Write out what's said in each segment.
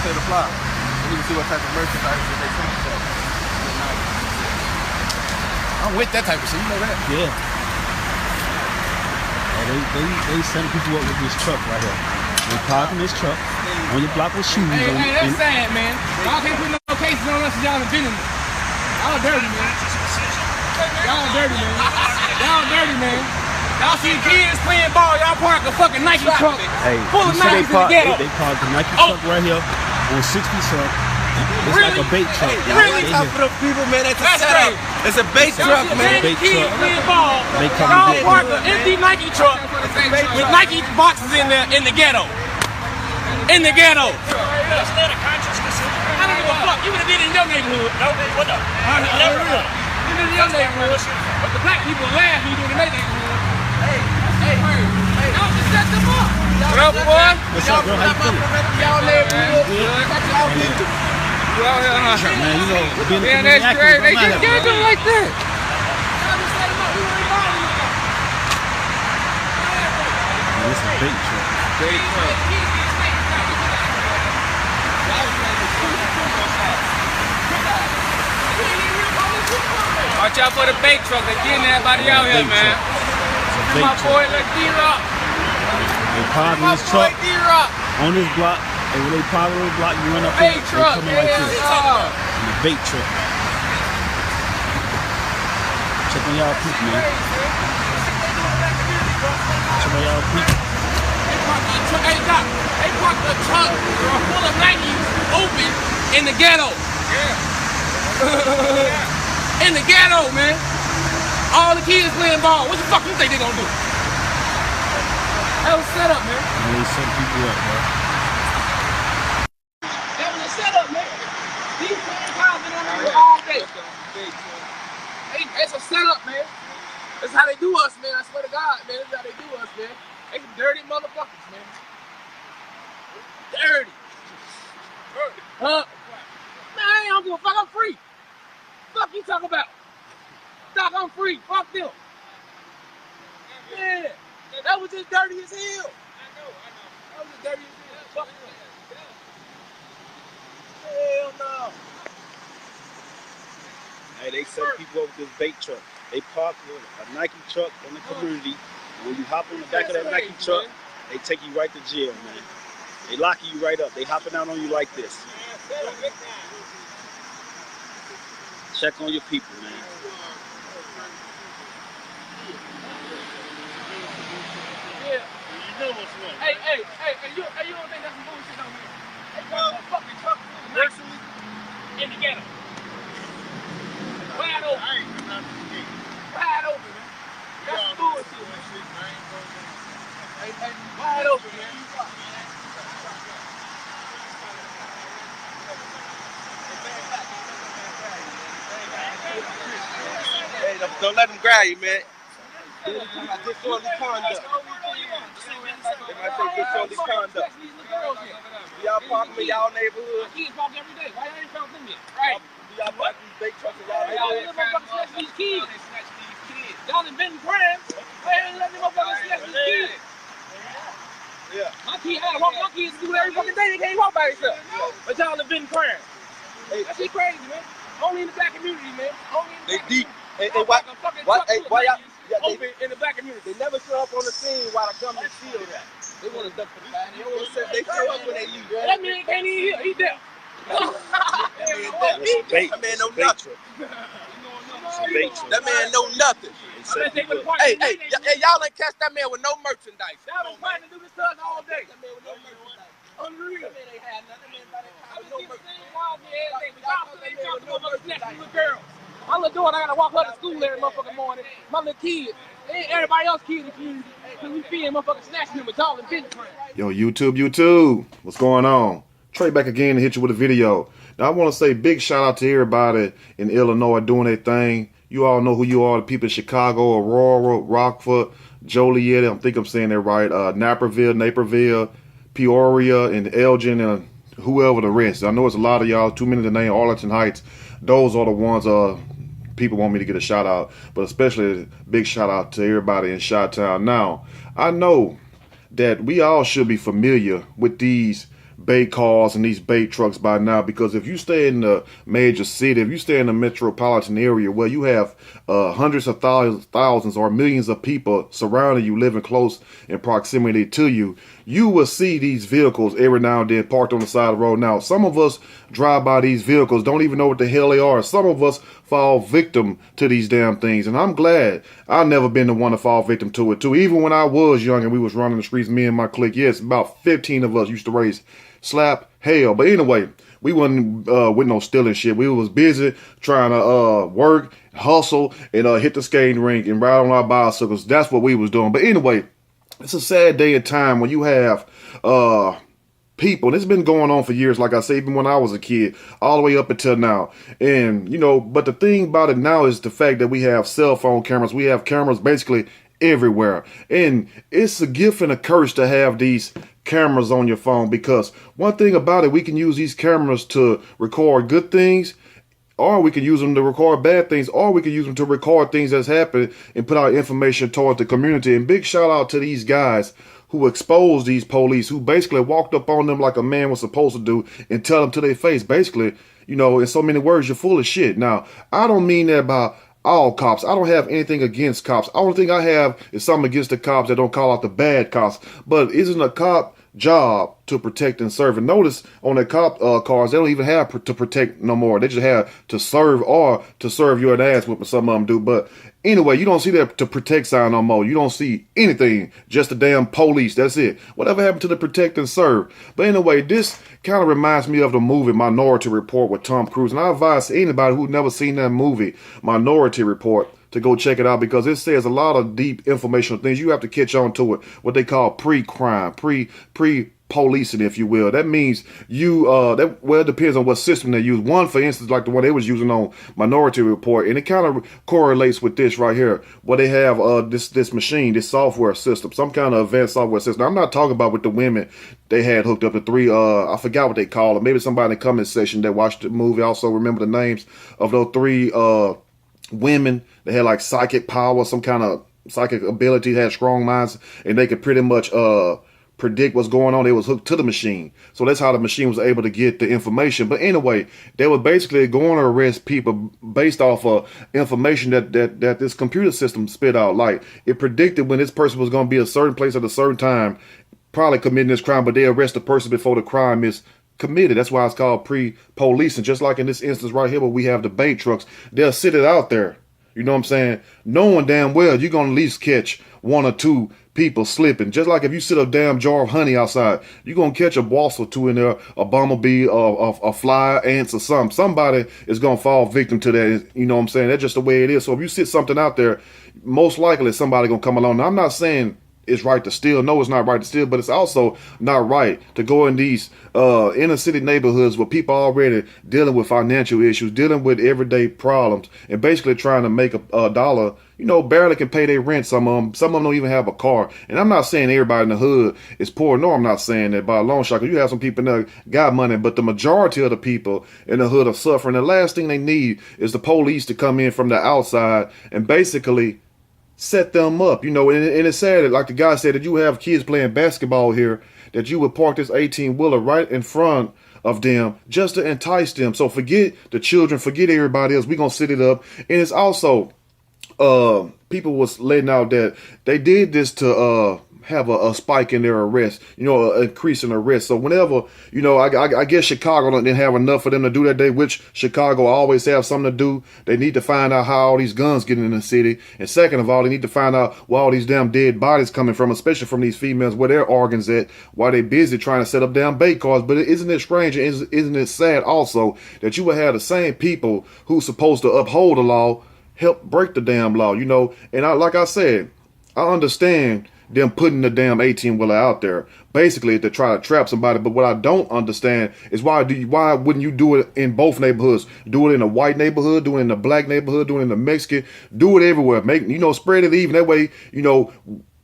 state of Florida. And you can see what type of merchandise that they send to. I'm with that type of shit, you know that? Yeah. They send people up with this truck right here. They park in this truck on your block with shoes on. Hey, that's sad, man. Y'all can't put no cases on us y'all have been in. Y'all dirty, man. Y'all dirty, man. Y'all dirty, man. Y'all see kids playing ball, y'all park a fucking Nike truck full of Nikes in the ghetto. They park the Nike truck right here on 60 truck. It's like a bait truck. Really? Top of the people, man. That's a setup. It's a bait truck, man. Bait Kids truck. playing ball. Y'all park an empty Nike truck with Nike boxes in the ghetto. In the ghetto. That's not a conscious decision. I don't give a fuck. You would have did it in your neighborhood. No, what up? Never. You did it in your neighborhood. But the black people laugh when you do it in their neighborhood. Hey. Y'all just set them up. What up, boy? What's up, bro? How you feeling? Y'all neighborhood. Man, you know, being a Yeah, community that's great. activist, They just can't do it like that. This is a bait truck. Watch out for the bait truck. They're getting everybody out here, man. It's a My bait boy, truck. like D-Rock. They park in My this boy, truck D-Rock. on this block. And when they park on this block, you run up Bait there, truck, they coming like this. yeah. In the bait truck. Check on y'all people, man. Check on y'all people. Hey, Doc, they parked the truck full of Nikes open in the ghetto. In the ghetto, man. All the kids playing ball. What the fuck you think they gonna do? That was set up, man. And they set people up, bro. That was a setup, man. These playing cars been on the all day. It's a setup, man. That's how they do us, man. I swear to God, man. That's how they do us, man. They some dirty motherfuckers, man. Dirty. Man, I don't give a fuck. I'm free. Fuck you talking about? Doc, I'm free. Fuck them. Yeah. That was just dirty as hell. That was just dirty as hell. Fuck them. Hell no. Hey, they set people up with this bait truck. They park a Nike truck in the community. And when you hop on the back of that Nike truck, they take you right to jail, man. They lock you right up. They hopping out on you like this. Check on your people, man. Yeah. Hey, you don't think that's some bullshit on me? They got a fucking truck personally in the ghetto. Wide open. Wide open, man. That's some bullshit, man. Hey, wide open, man. Hey, don't let them grab you, man. Disorderly conduct. They might say disorderly conduct. Y'all park in y'all neighborhood. Kids walk every day. Why y'all ain't found them yet? Right. Y'all park these big trucks in y'all Y'all neighborhood. let them motherfuckers snatch these kids. Y'all done been crimes. Why ain't letting them motherfuckers snatch these kids? Yeah. My kids, I gotta walk my kids to school every fucking day. They can't walk by themselves. But y'all done been crimes. That shit crazy, man. Only in the black community, man. Only in the They black deep. community. Hey, why y'all? Open in the black community. They never show up on the scene while the government seal that. They want to duck for the fire. They show up when they leave. That man can't even hear. He deaf. It's a bait. That man It's a know bait nothing. truck. It's a bait truck. That man know nothing. They set people up. Hey, y'all ain't catch that man with no merchandise. Y'all been trying to do this to us all day. That man with no merchandise. Unreal. That man ain't had nothing. That man about I with was no getting the same merchandise. wild every day. But y'all still ain't talking about motherfuckers snatching little girls. My little daughter, I gotta walk her to school every motherfucking morning. My little kids. And everybody else kids in the community. Cause we feeding motherfuckers snatching them with y'all and been crimes. Yo, YouTube, what's going on? Trey back again to hit you with a video. Now, I want to say big shout out to everybody in Illinois doing their thing. You all know who you are, the people in Chicago, Aurora, Rockford, Joliet, I think I'm saying that right, Naperville, Peoria, and Elgin, and whoever the rest. I know it's a lot of y'all, too many to name, Arlington Heights. Those are the ones people want me to get a shout out, but especially a big shout out to everybody in Chi-Town. Now, I know that we all should be familiar with these bait cars and these bait trucks by now, because if you stay in the major city, if you stay in the metropolitan area where you have hundreds of thousands or millions of people surrounding you, living close in proximity to you, you will see these vehicles every now and then parked on the side of the road. Now, some of us drive by these vehicles, don't even know what the hell they are. Some of us fall victim to these damn things. And I'm glad I've never been the one to fall victim to it too. Even when I was young and we was running the streets, me and my clique, yes, about 15 of us used to race slap hell. But anyway, we wasn't with no stealing shit. We was busy trying to work, hustle, and hit the skating rink and ride on our bicycles. That's what we was doing. But anyway, it's a sad day and time when you have people, and it's been going on for years, like I say, even when I was a kid, all the way up until now. And, you know, but the thing about it now is the fact that we have cell phone cameras. We have cameras basically everywhere. And it's a gift and a curse to have these cameras on your phone, because one thing about it, we can use these cameras to record good things, or we can use them to record bad things, or we can use them to record things that's happened and put out information toward the community. And big shout out to these guys who exposed these police, who basically walked up on them like a man was supposed to do and tell them to their face, basically, you know, in so many words, you're full of shit. Now, I don't mean that about all cops. I don't have anything against cops. The only thing I have is something against the cops that don't call out the bad cops. But isn't a cop job to protect and serve? And notice on the cop cars, they don't even have to protect no more. They just have to serve, or to serve you an ass whooping, some of them do. But anyway, you don't see that to protect sign no more. You don't see anything, just the damn police. That's it. Whatever happened to the protect and serve? But anyway, this kind of reminds me of the movie Minority Report with Tom Cruise. And I advise anybody who's never seen that movie, Minority Report, to go check it out, because it says a lot of deep informational things. You have to catch on to it, what they call pre-crime, pre-policing, if you will. That means you, well, it depends on what system they use. One, for instance, like the one they was using on Minority Report, and it kind of correlates with this right here, where they have this machine, this software system, some kind of advanced software system. Now, I'm not talking about with the women they had hooked up to three, I forgot what they call it. Maybe somebody in the comment section that watched the movie also remember the names of those three women. They had like psychic power, some kind of psychic ability, had strong minds, and they could pretty much predict what's going on. They was hooked to the machine. So that's how the machine was able to get the information. But anyway, they were basically going to arrest people based off of information that this computer system spit out. Like, it predicted when this person was going to be a certain place at a certain time, probably committing this crime, but they arrest the person before the crime is committed. That's why it's called pre-policing. Just like in this instance right here where we have the bait trucks, they'll sit it out there. You know what I'm saying? Knowing damn well you're going to at least catch one or two people slipping. Just like if you sit a damn jar of honey outside, you're going to catch a wasp or two in there, a bumblebee, a fly, ants or something. Somebody is going to fall victim to that. You know what I'm saying? That's just the way it is. So if you sit something out there, most likely somebody going to come along. Now, I'm not saying it's right to steal. No, it's not right to steal, but it's also not right to go in these inner city neighborhoods where people are already dealing with financial issues, dealing with everyday problems, and basically trying to make a dollar. You know, barely can pay their rent. Some of them don't even have a car. And I'm not saying everybody in the hood is poor. No, I'm not saying that by a long shot. You have some people that got money, but the majority of the people in the hood are suffering. The last thing they need is the police to come in from the outside and basically set them up, you know. And it's sad that, like the guy said, that you have kids playing basketball here, that you would park this 18-wheeler right in front of them just to entice them. So forget the children, forget everybody else. We're going to set it up. And it's also, people was letting out that they did this to have a spike in their arrest, you know, an increase in arrest. So whenever, you know, I guess Chicago didn't have enough for them to do that day, which Chicago always have something to do. They need to find out how all these guns get in the city. And second of all, they need to find out where all these damn dead bodies coming from, especially from these females, where their organs at, while they busy trying to set up damn bait cars. But isn't it strange, and isn't it sad also, that you would have the same people who's supposed to uphold the law help break the damn law, you know? And like I said, I understand them putting the damn 18-wheeler out there basically to try to trap somebody. But what I don't understand is why wouldn't you do it in both neighborhoods? Do it in a white neighborhood, do it in a black neighborhood, do it in the Mexican, do it everywhere. Make, you know, spread it even. That way, you know,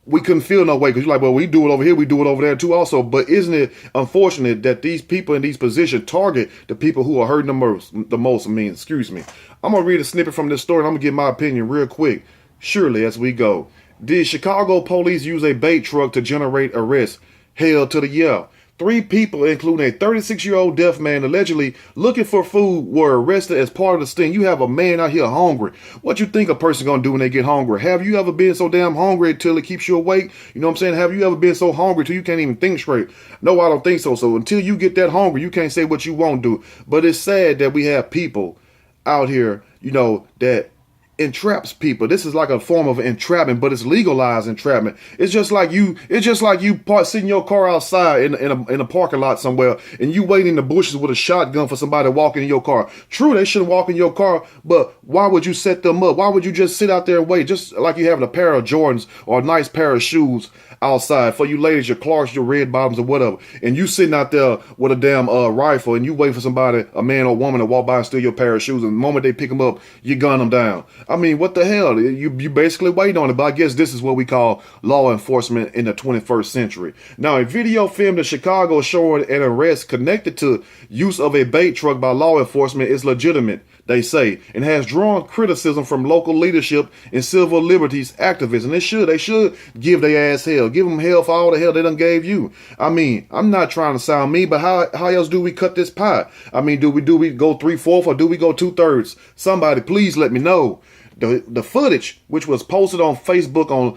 we couldn't feel no way, because you're like, well, we do it over here, we do it over there too also. But isn't it unfortunate that these people in these positions target the people who are hurting the most? I mean, excuse me. I'm going to read a snippet from this story, and I'm going to give my opinion real quick. Surely, as we go. Did Chicago police use a bait truck to generate arrests? Hell to the yeah. 3 people, including a 36-year-old deaf man allegedly looking for food, were arrested as part of the sting. You have a man out here hungry. What you think a person gonna do when they get hungry? Have you ever been so damn hungry until it keeps you awake? You know what I'm saying? Have you ever been so hungry till you can't even think straight? No, I don't think so. So until you get that hungry, you can't say what you won't do. But it's sad that we have people out here, you know, that entraps people. This is like a form of entrapment, but it's legalized entrapment. It's just like you sitting your car outside in a parking lot somewhere, and you waiting in the bushes with a shotgun for somebody to walk in your car. True, they shouldn't walk in your car, but why would you set them up? Why would you just sit out there and wait? Just like you having a pair of Jordans or a nice pair of shoes outside for you ladies, your Clarks, your red bottoms, or whatever, and you sitting out there with a damn rifle, and you wait for somebody, a man or woman, to walk by and steal your pair of shoes, and the moment they pick them up, you gun them down. I mean, what the hell? You basically wait on it, but I guess this is what we call law enforcement in the 21st century. Now, a video filmed in Chicago showing an arrest connected to use of a bait truck by law enforcement is legitimate, they say, and has drawn criticism from local leadership and civil liberties activists. And they should give their ass hell. Give them hell for all the hell they done gave you. I mean, I'm not trying to sound mean, but how else do we cut this pie? I mean, do we go 3/4 or do we go 2/3? Somebody please let me know. The footage, which was posted on Facebook on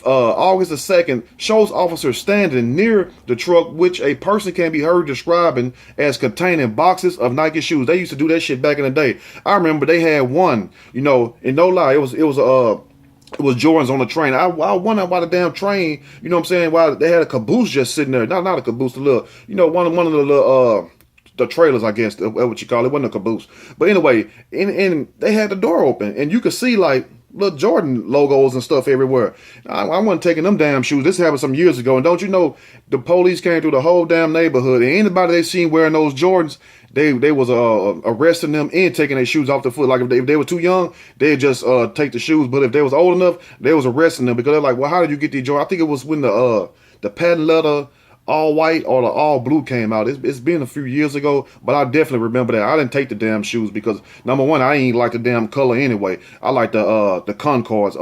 August the 2nd, shows officers standing near the truck, which a person can be heard describing as containing boxes of Nike shoes. They used to do that shit back in the day. I remember they had one, you know, and no lie, it was Jordans on the train. I wonder why the damn train, you know what I'm saying, why they had a caboose just sitting there. Not a caboose, the little, you know, one of the little the trailers, I guess, what you call it. It wasn't a caboose. But anyway, and they had the door open, and you could see like little Jordan logos and stuff everywhere. I wasn't taking them damn shoes. This happened some years ago, and don't you know, the police came through the whole damn neighborhood, and anybody they seen wearing those Jordans, they was arresting them and taking their shoes off the foot. Like if they were too young, they'd just take the shoes. But if they was old enough, they was arresting them, because they're like, well, how did you get these Jordans? I think it was when the patent leather all white or the all blue came out. It's been a few years ago, but I definitely remember that. I didn't take the damn shoes because, number one, I ain't like the damn color anyway. I like the Concords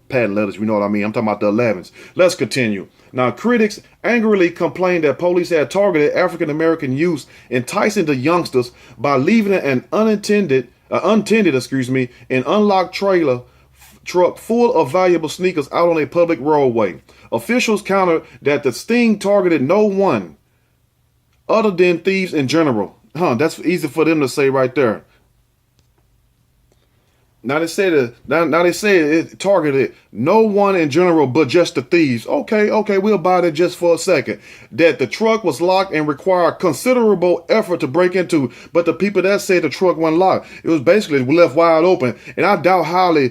patent leathers, you know what I mean? I'm talking about the 11s. Let's continue. Now, critics angrily complained that police had targeted African-American youth, enticing the youngsters by leaving an untended, an unlocked trailer truck full of valuable sneakers out on a public roadway. Officials countered that the sting targeted no one other than thieves in general. That's easy for them to say right there. Now they say it targeted no one in general but just the thieves. Okay, we'll buy that just for a second. That the truck was locked and required considerable effort to break into, but the people that said the truck wasn't locked, it was basically left wide open. And I doubt highly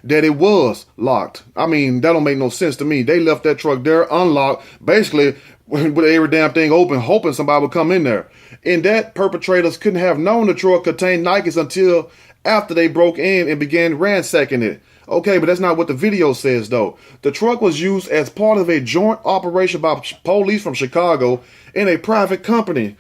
that it was locked. I mean, that don't make no sense to me. They left that truck there unlocked, basically with every damn thing open, hoping somebody would come in there. And that perpetrators couldn't have known the truck contained Nikes until after they broke in and began ransacking it. Okay, but that's not what the video says, though. The truck was used as part of a joint operation by police from Chicago and a private company.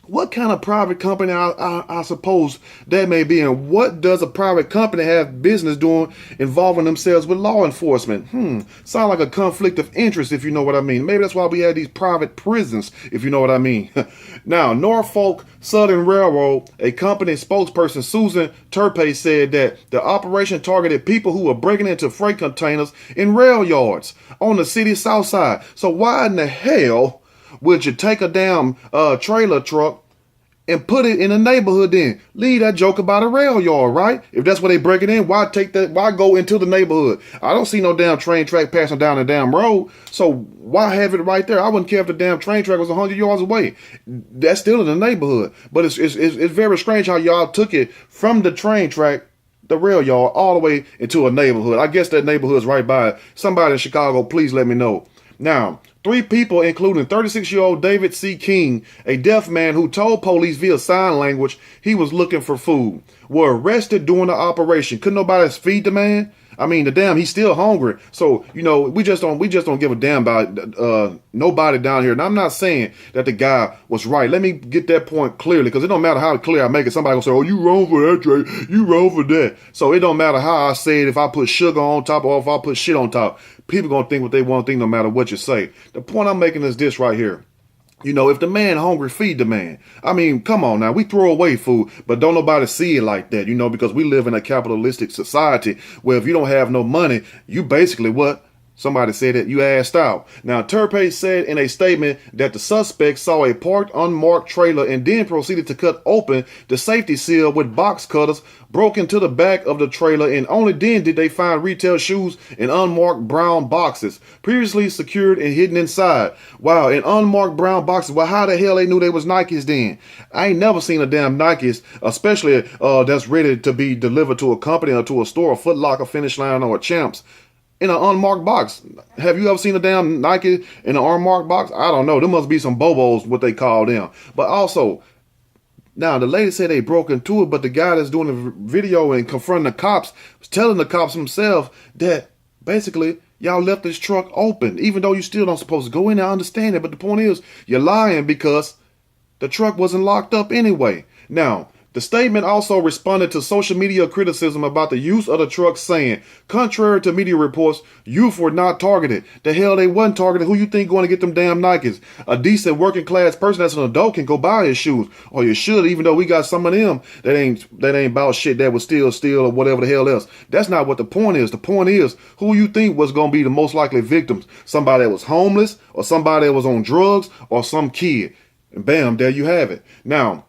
What kind of private company I suppose that may be, and what does a private company have business doing involving themselves with law enforcement? Sound like a conflict of interest, if you know what I mean. Maybe that's why we have these private prisons, if you know what I mean. Now, Norfolk Southern Railroad, a company spokesperson, Susan Turpay, said that the operation targeted people who were breaking into freight containers in rail yards on the city's south side. So why in the hell would you take a damn trailer truck and put it in a neighborhood then? Leave that joker by the rail yard, right? If that's where they break it in, why go into the neighborhood? I don't see no damn train track passing down the damn road. So why have it right there? I wouldn't care if the damn train track was 100 yards away. That's still in the neighborhood. But it's very strange how y'all took it from the train track, the rail yard, all the way into a neighborhood. I guess that neighborhood's right by it. Somebody in Chicago, please let me know. Now, 3 people, including 36-year-old David C. King, a deaf man who told police via sign language he was looking for food, were arrested during the operation. Couldn't nobody feed the man? I mean, he's still hungry. So, you know, we just don't give a damn about nobody down here. And I'm not saying that the guy was right. Let me get that point clearly, because it don't matter how clear I make it. Somebody gonna say, oh, you wrong for that, Trey. You wrong for that. So it don't matter how I say it, if I put sugar on top or if I put shit on top. People gonna think what they want to think no matter what you say. The point I'm making is this right here. You know, if the man hungry, feed the man. I mean, come on now. We throw away food, but don't nobody see it like that, you know, because we live in a capitalistic society where if you don't have no money, you basically what? Somebody said that you asked out. Now, Turpay said in a statement that the suspect saw a parked unmarked trailer and then proceeded to cut open the safety seal with box cutters, broke into the back of the trailer, and only then did they find retail shoes in unmarked brown boxes, previously secured and hidden inside. Wow, in unmarked brown boxes. Well, how the hell they knew they was Nikes then? I ain't never seen a damn Nikes, especially that's ready to be delivered to a company or to a store, a Foot Locker, Finish Line, or a Champs, in an unmarked box. Have you ever seen a damn Nike in an unmarked box? I don't know. There must be some bobos, what they call them. But also, now the lady said they broke into it, but the guy that's doing the video and confronting the cops was telling the cops himself that basically y'all left this truck open, even though you still don't supposed to go in there. I understand it, but the point is you're lying because the truck wasn't locked up anyway. Now, the statement also responded to social media criticism about the use of the truck, saying, contrary to media reports, youth were not targeted. The hell they wasn't targeted. Who you think going to get them damn Nikes? A decent working class person that's an adult can go buy his shoes. Or you should, even though we got some of them that ain't about shit that was steal or whatever the hell else. That's not what the point is. The point is, who you think was going to be the most likely victims? Somebody that was homeless, or somebody that was on drugs, or some kid. And bam, there you have it. Now,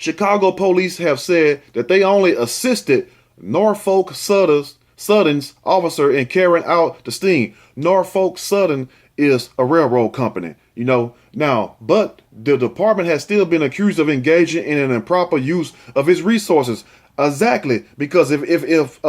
Chicago police have said that they only assisted Norfolk Southern's officer in carrying out the sting. Norfolk Southern is a railroad company, you know. Now, but the department has still been accused of engaging in an improper use of its resources. Exactly, because if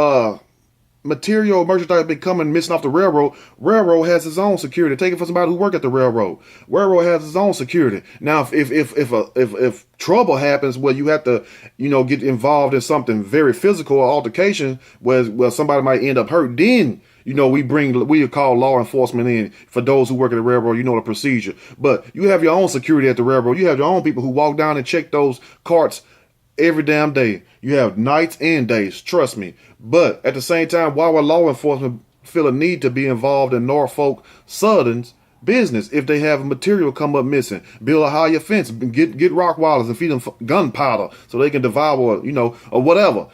material merchandise been coming missing off the railroad has its own security. Take it from somebody who work at the railroad has its own security. Now if trouble happens where you have to, you know, get involved in something very physical or altercation where somebody might end up hurt, then you know we call law enforcement in. For those who work at the railroad, you know the procedure. But you have your own security at the railroad. You have your own people who walk down and check those carts every damn day. You have nights and days, trust me. But at the same time, why would law enforcement feel a need to be involved in Norfolk Southern's business if they have material come up missing? Build a higher fence, get rock wallers and feed them gunpowder so they can devour, you know, or whatever.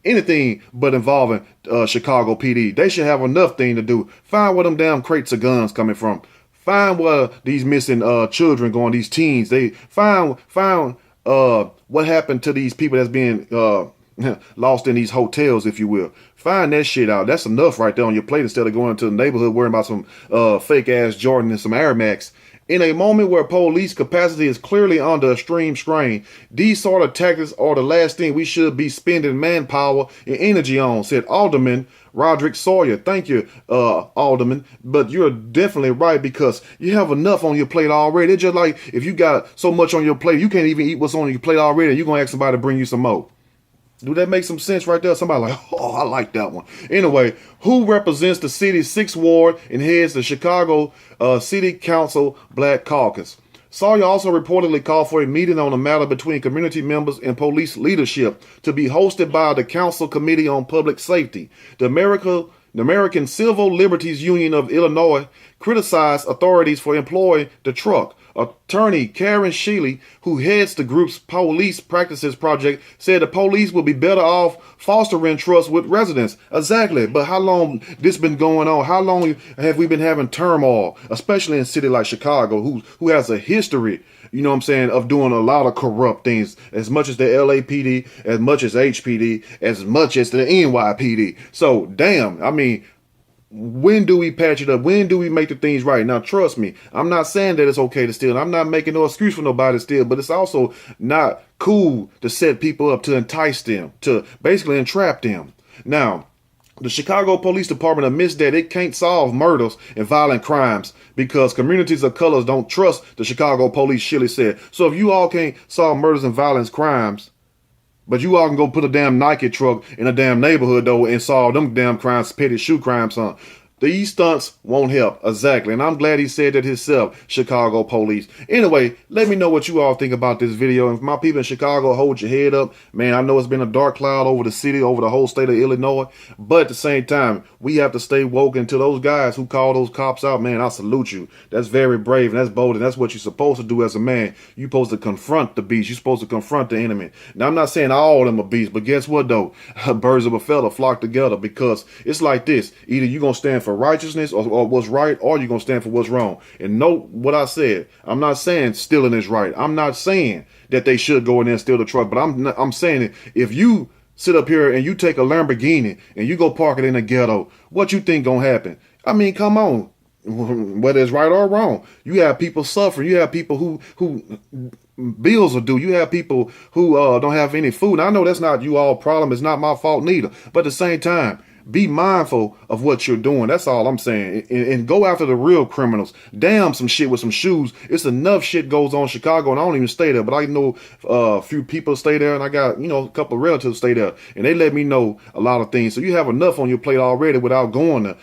Anything but involving Chicago PD. They should have enough thing to do. Find where them damn crates of guns coming from. Find where these missing children going, these teens. They find what happened to these people that's being lost in these hotels, if you will. Find that shit out. That's enough right there on your plate instead of going to the neighborhood worrying about some fake ass Jordan and some Air Max. In a moment where police capacity is clearly under extreme strain, these sort of tactics are the last thing we should be spending manpower and energy on, said Alderman Roderick Sawyer. Thank you, Alderman. But you're definitely right, because you have enough on your plate already. It's just like if you got so much on your plate, you can't even eat what's on your plate already, and you're going to ask somebody to bring you some more. Do that make some sense right there? Somebody like, oh, I like that one. Anyway, who represents the city's 6th Ward and heads the Chicago City Council Black Caucus? Sawyer also reportedly called for a meeting on the matter between community members and police leadership to be hosted by the Council Committee on Public Safety. The American Civil Liberties Union of Illinois criticized authorities for employing the truck. Attorney Karen Sheely, who heads the group's police practices project, said the police will be better off fostering trust with residents. Exactly. But how long this been going on? How long have we been having turmoil, especially in a city like Chicago, who has a history, you know what I'm saying, of doing a lot of corrupt things, as much as the LAPD, as much as HPD, as much as the NYPD. So, damn, I mean, when do we patch it up? When do we make the things right? Now, trust me, I'm not saying that it's okay to steal. I'm not making no excuse for nobody to steal, but it's also not cool to set people up to entice them, to basically entrap them. Now, the Chicago Police Department admits that it can't solve murders and violent crimes because communities of colors don't trust the Chicago police, Shelley said. So if you all can't solve murders and violent crimes, but you all can go put a damn Nike truck in a damn neighborhood, though, and solve them damn crimes, petty shoe crimes, huh? These stunts won't help. Exactly. And I'm glad he said that himself, Chicago police. Anyway, let me know what you all think about this video. And my people in Chicago, hold your head up. Man, I know it's been a dark cloud over the city, over the whole state of Illinois. But at the same time, we have to stay woke. And to those guys who call those cops out, man, I salute you. That's very brave and that's bold. And that's what you're supposed to do as a man. You're supposed to confront the beast. You're supposed to confront the enemy. Now, I'm not saying all of them are beasts, but guess what, though? Birds of a feather flock together, because it's like this. Either you're going to stand for righteousness or what's right, or you're going to stand for what's wrong. And note what I said. I'm not saying stealing is right. I'm not saying that they should go in there and steal the truck, but I'm saying that if you sit up here and you take a Lamborghini and you go park it in the ghetto, what you think gonna happen? I mean, come on. Whether it's right or wrong, you have people suffering. You have people who bills are due. You have people who don't have any food. Now, I know that's not you all problem. It's not my fault neither. But at the same time, be mindful of what you're doing. That's all I'm saying. And go after the real criminals. Damn some shit with some shoes. It's enough shit goes on in Chicago, and I don't even stay there. But I know a few people stay there, and I got, a couple of relatives stay there. And they let me know a lot of things. So you have enough on your plate already without going to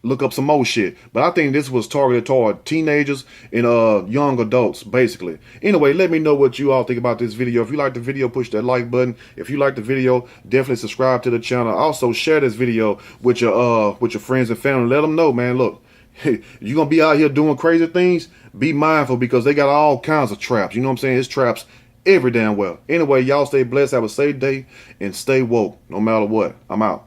look up some more shit. But I think this was targeted toward teenagers and young adults, basically. Anyway, let me know what you all think about this video. If you like the video, push that like button. If you like the video, definitely subscribe to the channel. Also, share this video with your friends and family. Let them know, man, look, you're gonna be out here doing crazy things. Be mindful, because they got all kinds of traps. You know what I'm saying? It's traps every damn well. Anyway, y'all stay blessed, have a safe day, and stay woke no matter what. I'm out.